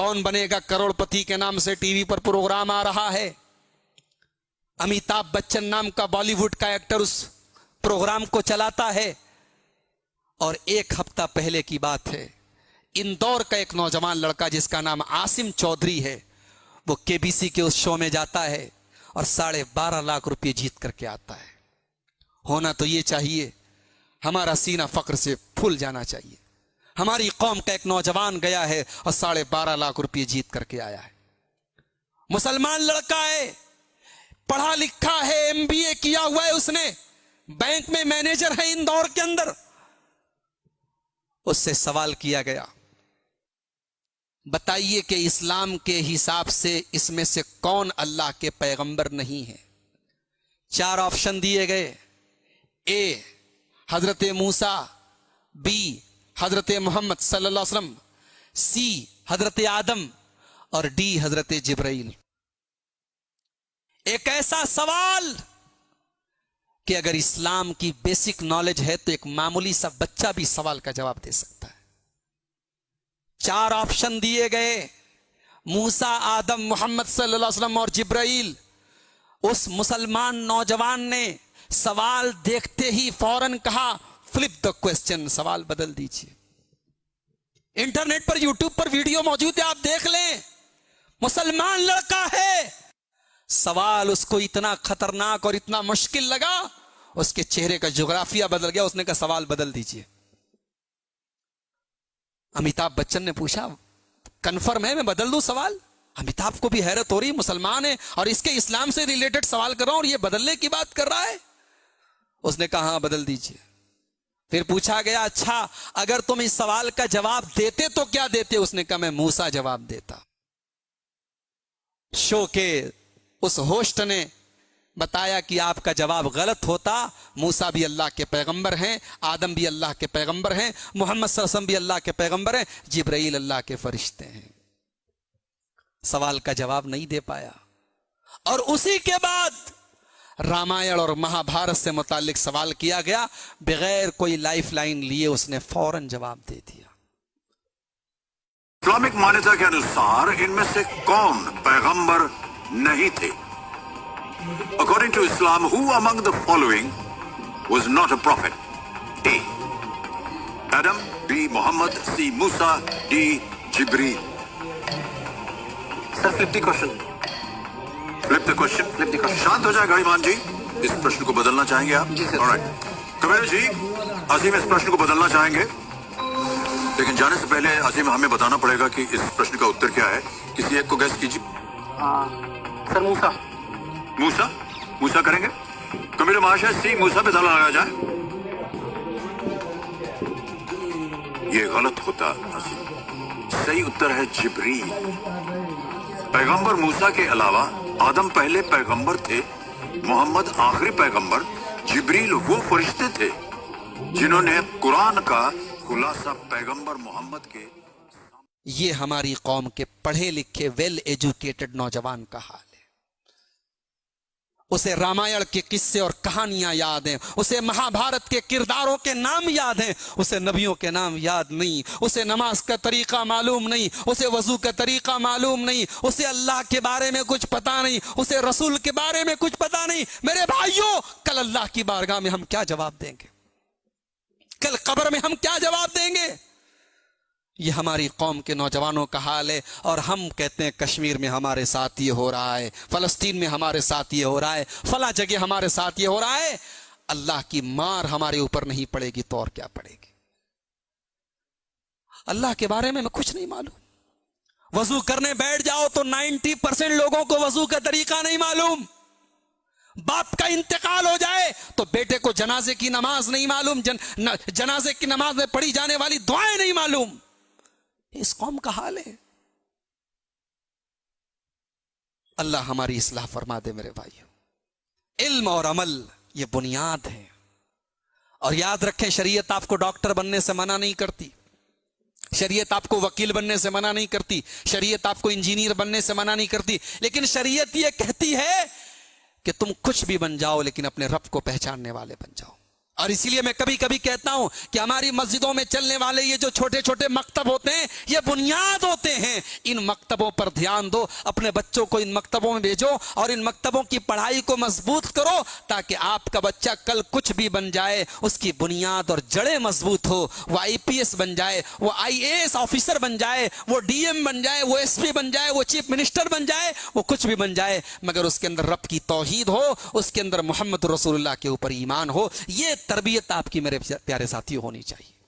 कौन बनेगा करोड़पति के नाम से टीवी पर प्रोग्राम आ रहा है। अमिताभ बच्चन नाम का बॉलीवुड का एक्टर उस प्रोग्राम को चलाता है। और एक हफ्ता पहले की बात है, इंदौर का एक नौजवान लड़का जिसका नाम आसिम चौधरी है, वो केबीसी के उस शो में जाता है और 12.5 लाख रुपए जीत करके आता है। होना तो ये चाहिए, हमारा सीना फक्र से फूल जाना चाहिए। हमारी कौम का एक नौजवान गया है और 12.5 लाख रुपए जीत करके आया है। मुसलमान लड़का है, पढ़ा लिखा है, एमबीए किया हुआ है उसने, बैंक में मैनेजर है इंदौर के अंदर। उससे सवाल किया गया, बताइए कि इस्लाम के हिसाब से इसमें से कौन अल्लाह के पैगंबर नहीं है। 4 ऑप्शन दिए गए, ए हजरत मूसा, बी हजरत मोहम्मद सल्लल्लाहु अलैहि वसल्लम, सी हजरत आदम और डी हजरत जिब्राइल। एक ऐसा सवाल कि अगर इस्लाम की बेसिक नॉलेज है तो एक मामूली सा बच्चा भी सवाल का जवाब दे सकता है। 4 ऑप्शन दिए गए, मूसा, आदम, मोहम्मद सल्लल्लाहु अलैहि वसल्लम और जिब्राइल। उस मुसलमान नौजवान ने सवाल देखते ही फौरन कहा, फ्लिप द क्वेश्चन, सवाल बदल दीजिए। इंटरनेट पर, यूट्यूब पर वीडियो मौजूद है, आप देख लें। मुसलमान लड़का है, सवाल उसको इतना खतरनाक और इतना मुश्किल लगा, उसके चेहरे का ज्योग्राफिया बदल गया। उसने कहा सवाल बदल दीजिए। अमिताभ बच्चन ने पूछा, कंफर्म है मैं बदल दूं सवाल? अमिताभ को भी हैरत हो रही, मुसलमान है और इसके इस्लाम से रिलेटेड सवाल कर रहा हूं और ये बदलने की बात कर रहा है। उसने कहा हाँ बदल दीजिए। फिर पूछा गया, अच्छा अगर तुम इस सवाल का जवाब देते तो क्या देते? उसने कहा मैं मूसा जवाब देता। शो के उस होस्ट ने बताया कि आपका जवाब गलत होता। मूसा भी अल्लाह के पैगंबर हैं, आदम भी अल्लाह के पैगंबर हैं, मोहम्मद सल्लल्लाहु अलैहि वसल्लम भी अल्लाह के पैगंबर हैं, जिब्राइल अल्लाह के फरिश्ते हैं। सवाल का जवाब नहीं दे पाया। और उसी के बाद रामायण और महाभारत से मुतालिक सवाल किया गया, बगैर कोई लाइफ लाइन लिए उसने फौरन जवाब दे दिया। इस्लामिक मान्यता के अनुसार इनमें से कौन पैगंबर नहीं थे? According to Islam, who among the following was not a prophet? A. Adam, B. Muhammad, C. Musa, D. Jibreel. Sir, flip the question. Flip the question. Flip the question. शांत हो जाए गाड़ीमान जी, इस प्रश्न को बदलना चाहेंगे आप? जी सर। Alright. कबीर जी, अजीम इस प्रश्न को बदलना चाहेंगे, लेकिन जाने से पहले अजीम हमें बताना पड़ेगा कि इस प्रश्न का उत्तर क्या है। किसी एक को गैस कीजिए। सर मूसा। मूसा? मूसा करेंगे? कबीर महाशय, सी मूसा पे ताला लगाया जाए। ये गलत होता अजीम। सही उत्तर है जिब्रील। पैगंबर मूसा के अलावा आदम पहले पैगंबर थे, मोहम्मद आखिरी पैगंबर, जिब्रील वो फरिश्ते थे जिन्होंने कुरान का खुलासा पैगंबर मोहम्मद के। ये हमारी कौम के पढ़े लिखे वेल एजुकेटेड नौजवान का हाल है। उसे रामायण के किस्से और कहानियां याद हैं, उसे महाभारत के किरदारों के नाम याद हैं, उसे नबियों के नाम याद नहीं, उसे नमाज का तरीका मालूम नहीं, उसे वजू का तरीका मालूम नहीं, उसे अल्लाह के बारे में कुछ पता नहीं, उसे रसूल के बारे में कुछ पता नहीं। मेरे भाइयों, कल अल्लाह की बारगाह में हम क्या जवाब देंगे? कल कब्र में हम क्या जवाब देंगे? ये हमारी कौम के नौजवानों का हाल है। और हम कहते हैं कश्मीर में हमारे साथ ये हो रहा है, फलस्तीन में हमारे साथ ये हो रहा है, फला जगह हमारे साथ ये हो रहा है। अल्लाह की मार हमारे ऊपर नहीं पड़ेगी तो और क्या पड़ेगी? अल्लाह के बारे में कुछ नहीं मालूम। वजू करने बैठ जाओ तो 90% लोगों को वजू का तरीका नहीं मालूम। बाप का इंतकाल हो जाए तो बेटे को जनाजे की नमाज नहीं मालूम, जनाजे की नमाज में पढ़ी जाने वाली दुआएं नहीं मालूम। इस कौम का हाल है। अल्लाह हमारी इस्लाह फरमा दे मेरे भाइयों। इल्म और अमल ये बुनियाद है। और याद रखें, शरीयत आपको डॉक्टर बनने से मना नहीं करती, शरीयत आपको वकील बनने से मना नहीं करती, शरीयत आपको इंजीनियर बनने से मना नहीं करती, लेकिन शरीयत ये कहती है कि तुम कुछ भी बन जाओ लेकिन अपने रब को पहचानने वाले बन जाओ, और इसीलिए मैं कभी कभी कहता हूं कि हमारी मस्जिदों में चलने वाले ये जो छोटे छोटे मकतब होते हैं, ये बुनियाद होते हैं। इन मकतबों पर ध्यान दो, अपने बच्चों को इन मकतबों में भेजो और इन मकतबों की पढ़ाई को मजबूत करो, ताकि आपका बच्चा कल कुछ भी बन जाए, उसकी बुनियाद और जड़ें मजबूत हो। वो IPS बन जाए, वो IAS ऑफिसर बन जाए, वो DM बन जाए, वो SP बन जाए, वो चीफ मिनिस्टर बन जाए, वो कुछ भी बन जाए, मगर उसके अंदर रब की तौहीद हो, उसके अंदर मोहम्मद रसूलुल्लाह के ऊपर ईमान हो। ये तरबियत आपकी मेरे प्यारे साथियों होनी चाहिए।